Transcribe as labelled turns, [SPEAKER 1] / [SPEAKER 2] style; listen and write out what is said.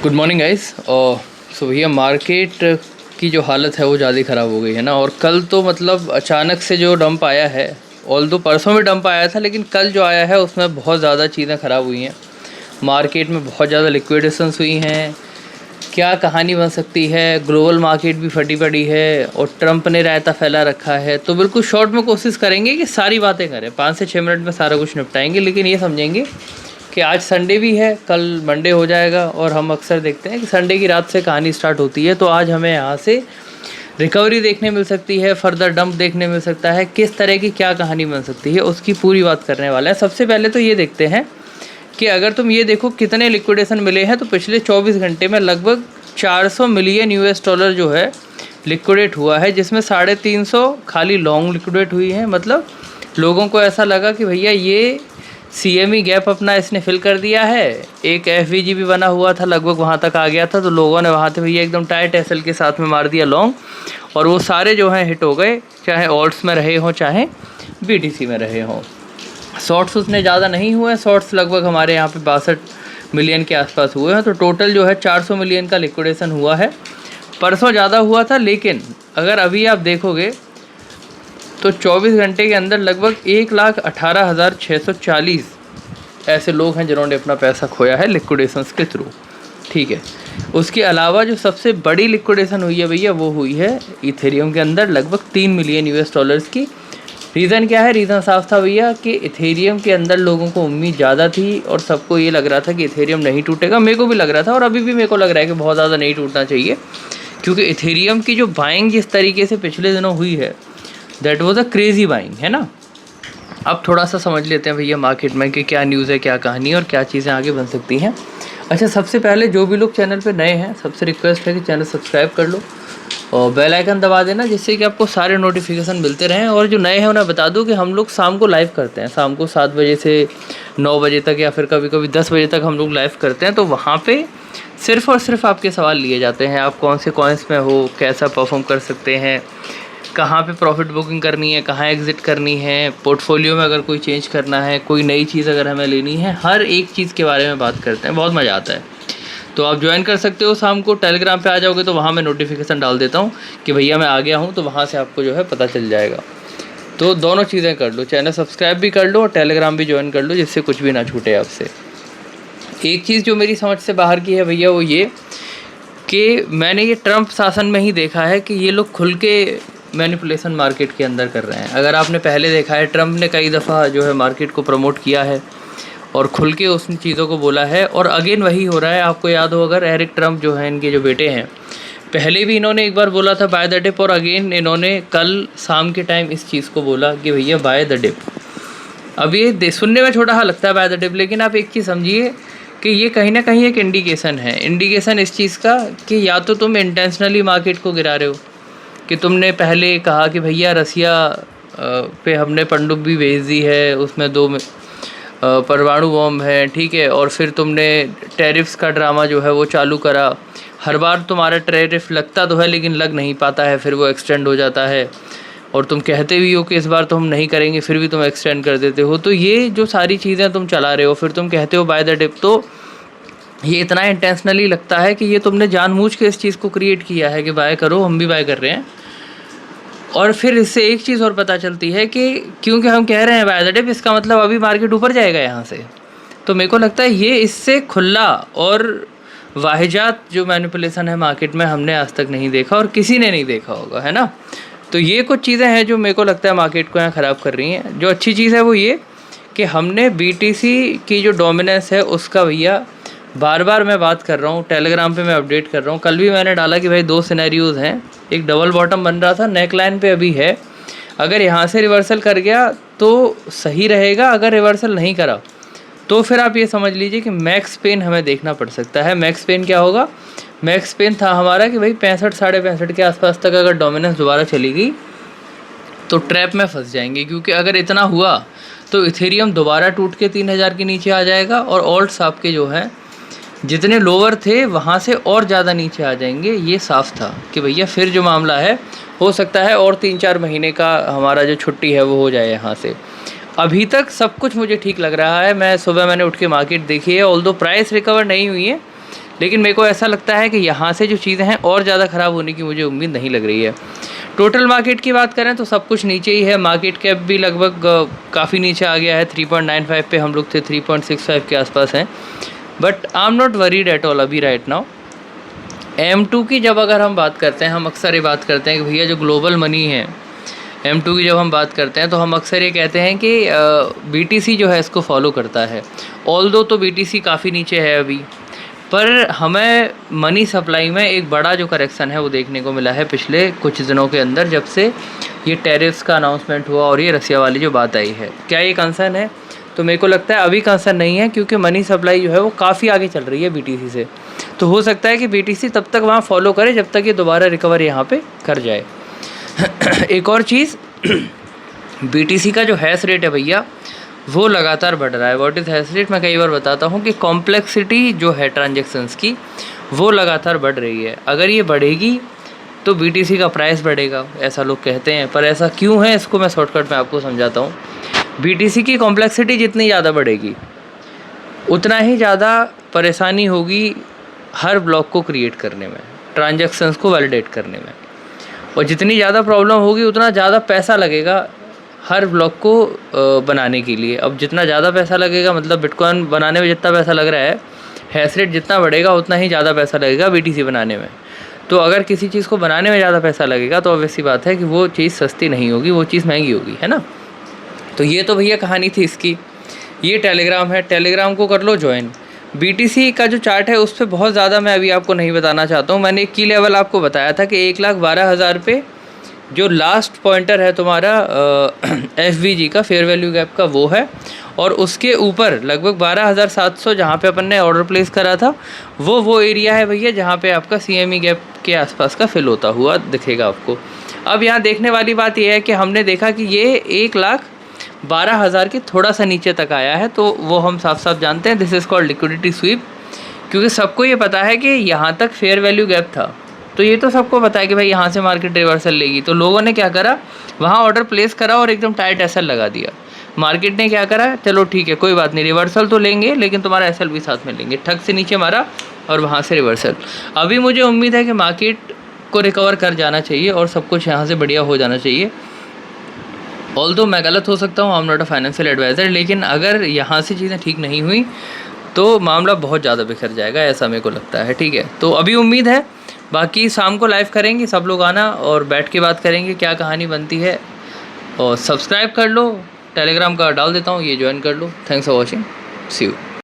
[SPEAKER 1] Good morning guys. और सो भैया market की जो हालत है वो ज़्यादा ख़राब हो गई है ना। और कल तो मतलब अचानक से जो डंप आया है, ऑल्दो परसों में डंप आया था, लेकिन कल जो आया है उसमें बहुत ज़्यादा चीज़ें ख़राब हुई हैं। मार्केट में बहुत ज़्यादा लिक्विडेशंस हुई हैं। क्या कहानी बन सकती है, ग्लोबल मार्केट भी फटी पड़ी है और ट्रंप ने रायता फैला रखा है। तो बिल्कुल शॉर्ट में कोशिश करेंगे कि सारी बातें करें, 5 से 6 मिनट में सारा कुछ निपटाएंगे। लेकिन ये समझेंगे कि आज संडे भी है, कल मंडे हो जाएगा। और हम अक्सर देखते हैं कि संडे की रात से कहानी स्टार्ट होती है। तो आज हमें यहाँ से रिकवरी देखने मिल सकती है, फर्दर डंप देखने मिल सकता है, किस तरह की क्या कहानी बन सकती है उसकी पूरी बात करने वाला है। सबसे पहले तो ये देखते हैं कि अगर तुम ये देखो कितने लिक्विडेशन मिले हैं, तो पिछले 24 घंटे में लगभग 400 मिलियन यूएस डॉलर जो है लिक्विडेट हुआ है, जिसमें 350 खाली लॉन्ग लिक्विडेट हुई है। मतलब लोगों को ऐसा लगा कि भैया ये CME गैप अपना इसने फिल कर दिया है। एक FVG भी बना हुआ था, लगभग वहाँ तक आ गया था, तो लोगों ने वहाँ से भैया एकदम टाइट SL के साथ में मार दिया लॉन्ग, और वो सारे जो हैं हिट हो गए, चाहे ऑल्ट्स में रहे हों चाहे BTC में रहे हों। शॉर्ट्स उतने ज़्यादा नहीं हुए, शॉर्ट्स लगभग हमारे यहाँ पे 62 मिलियन के आसपास हुए हैं। तो टोटल जो है 400 मिलियन का लिक्विडेशन हुआ है। परसों ज़्यादा हुआ था, लेकिन अगर अभी आप देखोगे तो 24 घंटे के अंदर लगभग 1,18,640 ऐसे लोग हैं जिन्होंने अपना पैसा खोया है लिक्विडेशंस के थ्रू। ठीक है, उसके अलावा जो सबसे बड़ी लिक्विडेशन हुई है भैया, वो हुई है इथेरियम के अंदर लगभग 3 मिलियन यूएस डॉलर्स की। रीज़न क्या है? रीज़न साफ था भैया कि इथेरियम के अंदर लोगों को उम्मीद ज़्यादा थी और सबको ये लग रहा था कि इथेरियम नहीं टूटेगा। मेरे को भी लग रहा था और अभी भी मेरे को लग रहा है कि बहुत ज़्यादा नहीं टूटना चाहिए, क्योंकि इथेरियम की जो बाइंग जिस तरीके से पिछले दिनों हुई है, that was a crazy buying, है ना। अब थोड़ा सा समझ लेते हैं भैया मार्केट में कि क्या न्यूज़ है, क्या कहानी है और क्या चीज़ें आगे बन सकती हैं। अच्छा, सबसे पहले जो भी लोग चैनल पे नए हैं, सबसे रिक्वेस्ट है कि चैनल सब्सक्राइब कर लो और बेल आइकन दबा देना, जिससे कि आपको सारे नोटिफिकेशन मिलते रहें। और जो नए हैं उन्हें बता दूं कि हम लोग शाम को लाइव करते हैं, शाम को 7 बजे से 9 बजे तक, या फिर कभी कभी 10 बजे तक हम लोग लाइव करते हैं। तो वहाँ पे सिर्फ़ और सिर्फ आपके सवाल लिए जाते हैं। आप कौन से कॉइन्स में हो, कैसा परफॉर्म कर सकते हैं, कहाँ पे प्रॉफिट बुकिंग करनी है, कहाँ एग्ज़िट करनी है, पोर्टफोलियो में अगर कोई चेंज करना है, कोई नई चीज़ अगर हमें लेनी है, हर एक चीज़ के बारे में बात करते हैं। बहुत मज़ा आता है। तो आप ज्वाइन कर सकते हो शाम को। टेलीग्राम पे आ जाओगे तो वहाँ मैं नोटिफिकेशन डाल देता हूँ कि भैया मैं आ गया हूँ, तो वहाँ से आपको जो है पता चल जाएगा। तो दोनों चीज़ें कर लो, चैनल सब्सक्राइब भी कर लो और टेलीग्राम भी ज्वाइन कर लो, जिससे कुछ भी ना छूटे आपसे। एक चीज़ जो मेरी समझ से बाहर की है भैया, वो ये कि मैंने ये ट्रंप शासन में ही देखा है कि ये लोग खुल के मैनिपुलेशन मार्केट के अंदर कर रहे हैं। अगर आपने पहले देखा है, ट्रंप ने कई दफ़ा जो है मार्केट को प्रमोट किया है और खुल के उस चीज़ों को बोला है, और अगेन वही हो रहा है। आपको याद हो अगर, एरिक ट्रंप जो है, इनके जो बेटे हैं, पहले भी इन्होंने एक बार बोला था बाय द डिप, और अगेन इन्होंने कल शाम के टाइम इस चीज़ को बोला कि भैया बाय द डिप। अब ये सुनने में छोटा सा लगता है बाय द डिप, लेकिन आप एक चीज़ समझिए कि ये कहीं ना कहीं एक इंडिकेशन है, इंडिकेशन इस चीज़ का कि या तो तुम इंटेंशनली मार्केट को गिरा रहे हो, कि तुमने पहले कहा कि भैया रसिया पे हमने पनडुब्बी भेज दी है, उसमें 2 परमाणु बॉम्ब है, ठीक है, और फिर तुमने टैरिफ्स का ड्रामा जो है वो चालू करा। हर बार तुम्हारा टैरिफ लगता तो है लेकिन लग नहीं पाता है, फिर वो एक्सटेंड हो जाता है, और तुम कहते भी हो कि इस बार तो हम नहीं करेंगे, फिर भी तुम एक्सटेंड कर देते हो। तो ये जो सारी चीज़ें तुम चला रहे हो, फिर तुम कहते हो बाय द डिप, तो ये इतना इंटेंशनली लगता है कि ये तुमने जानबूझ के इस चीज़ को क्रिएट किया है कि बाय करो, हम भी बाय कर रहे हैं। और फिर इससे एक चीज़ और पता चलती है कि क्योंकि हम कह रहे हैं बाय द डिप, इसका मतलब अभी मार्केट ऊपर जाएगा यहाँ से। तो मेरे को लगता है ये इससे खुला और वाहियात जो मैनिपुलेशन है मार्केट में, हमने आज तक नहीं देखा और किसी ने नहीं देखा होगा, है ना। तो ये कुछ चीज़ें हैं जो मेरे को लगता है मार्केट को यहाँ ख़राब कर रही हैं। जो अच्छी चीज़ है वो ये कि हमने BTC की जो डोमिनेंस है उसका भैया, बार बार मैं बात कर रहा हूँ, टेलीग्राम पे मैं अपडेट कर रहा हूँ। कल भी मैंने डाला कि भाई 2 सिनेरियोज़ हैं, एक डबल बॉटम बन रहा था, नेक लाइन पे अभी है, अगर यहाँ से रिवर्सल कर गया तो सही रहेगा, अगर रिवर्सल नहीं करा तो फिर आप ये समझ लीजिए कि मैक्स पेन हमें देखना पड़ सकता है। मैक्स पेन क्या होगा? मैक्स पेन था हमारा कि भाई 65 साढ़े 65 के आसपास तक अगर डोमिनेंस दोबारा चली गई तो ट्रैप में फंस जाएंगे, क्योंकि अगर इतना हुआ तो इथेरियम दोबारा टूट के 3000 के नीचे आ जाएगा, और ऑल्ट्स आपके जो हैं जितने लोअर थे वहाँ से और ज़्यादा नीचे आ जाएंगे। ये साफ था कि भैया फिर जो मामला है, हो सकता है और 3-4 महीने का हमारा जो छुट्टी है वो हो जाए यहाँ से। अभी तक सब कुछ मुझे ठीक लग रहा है। सुबह मैंने उठ के मार्केट देखी है, ऑल्दो प्राइस रिकवर नहीं हुई है, लेकिन मेरे को ऐसा लगता है कि यहाँ से जो चीज़ें हैं और ज़्यादा ख़राब होने की मुझे उम्मीद नहीं लग रही है। टोटल मार्केट की बात करें तो सब कुछ नीचे ही है। मार्केट कैप भी लगभग काफ़ी नीचे आ गया है। 3.95 पे हम लोग थे, 3.65 के आसपास हैं। But I am not worried at all अभी राइट नाउ। M2 की जब अगर हम बात करते हैं, हम अक्सर ये बात करते हैं कि भैया जो ग्लोबल मनी है, M2 की जब हम बात करते हैं तो हम अक्सर ये कहते हैं कि BTC जो है इसको फॉलो करता है। ऑल्दो तो BTC काफ़ी नीचे है अभी, पर हमें मनी सप्लाई में एक बड़ा जो करेक्शन है वो देखने को मिला है पिछले कुछ दिनों के अंदर, जब से ये टैरिफ्स का अनाउंसमेंट हुआ और ये रसिया वाली जो बात आई है। क्या ये कंसर्न है? तो मेरे को लगता है अभी कंसर्न नहीं है, क्योंकि मनी सप्लाई जो है वो काफ़ी आगे चल रही है BTC से। तो हो सकता है कि BTC तब तक वहाँ फॉलो करे जब तक ये दोबारा रिकवर यहाँ पे कर जाए। एक और चीज़, BTC का जो हैश रेट है भैया वो लगातार बढ़ रहा है। What is hash rate? मैं कई बार बताता हूँ कि कॉम्प्लेक्सिटी जो है ट्रांजेक्शन्स की वो लगातार बढ़ रही है। अगर ये बढ़ेगी तो BTC का प्राइस बढ़ेगा, ऐसा लोग कहते हैं। पर ऐसा क्यों है इसको मैं शॉर्टकट में आपको समझाता हूँ। BTC की कॉम्प्लेक्सिटी जितनी ज़्यादा बढ़ेगी उतना ही ज़्यादा परेशानी होगी हर ब्लॉक को क्रिएट करने में, ट्रांजेक्शन्स को वैलिडेट करने में। और जितनी ज़्यादा प्रॉब्लम होगी उतना ज़्यादा पैसा लगेगा हर ब्लॉक को बनाने के लिए। अब जितना ज़्यादा पैसा लगेगा, मतलब बिटकॉइन बनाने में जितना पैसा लग रहा है, हैश रेट जितना बढ़ेगा उतना ही ज़्यादा पैसा लगेगा BTC बनाने में। तो अगर किसी चीज़ को बनाने में ज़्यादा पैसा लगेगा तो ऑब्वियस सी बात है कि वो चीज़ सस्ती नहीं होगी, वो चीज़ महंगी होगी, है ना। तो ये तो भैया कहानी थी इसकी। ये टेलीग्राम है, टेलीग्राम को कर लो ज्वाइन। BTC का जो चार्ट है उस पर बहुत ज़्यादा मैं अभी आपको नहीं बताना चाहता हूँ। मैंने एक की लेवल आपको बताया था कि 1,12,000 पे जो लास्ट पॉइंटर है तुम्हारा FVG का, फेयर वैल्यू गैप का, वो है। और उसके ऊपर लगभग 12,700 जहाँ पे अपन ने ऑर्डर प्लेस करा था वो एरिया है भैया जहाँ पे आपका CME गैप के आसपास का फिल होता हुआ दिखेगा आपको। अब यहाँ देखने वाली बात यह है कि हमने देखा कि ये 1,12,000 के थोड़ा सा नीचे तक आया है, तो वो हम साफ साफ जानते हैं this is called liquidity SVEEP. क्योंकि सबको ये पता है कि यहाँ तक फेयर वैल्यू गैप था, तो ये तो सबको पता है कि भाई यहाँ से मार्केट रिवर्सल लेगी। तो लोगों ने क्या करा, वहाँ ऑर्डर प्लेस करा और एकदम टाइट SL लगा दिया। मार्केट ने क्या करा, चलो ठीक है कोई बात नहीं, रिवर्सल तो लेंगे लेकिन तुम्हारा SL भी साथ में लेंगे, ठग से नीचे मारा और वहाँ से रिवर्सल। अभी मुझे उम्मीद है कि मार्केट को रिकवर कर जाना चाहिए और सब कुछ यहाँ से बढ़िया हो जाना चाहिए। ऑल्दो मैं गलत हो सकता हूँ, I am not a financial adviser, लेकिन अगर यहाँ से चीज़ें ठीक नहीं हुई तो मामला बहुत ज़्यादा बिखर जाएगा, ऐसा मेरे को लगता है। ठीक है, तो अभी उम्मीद है, बाकी शाम को लाइव करेंगे, सब लोग आना और बैठ के बात करेंगे क्या कहानी बनती है। और सब्सक्राइब कर लो, टेलीग्राम का डाल देता हूँ, ये ज्वाइन कर लो। Thanks for watching, see you.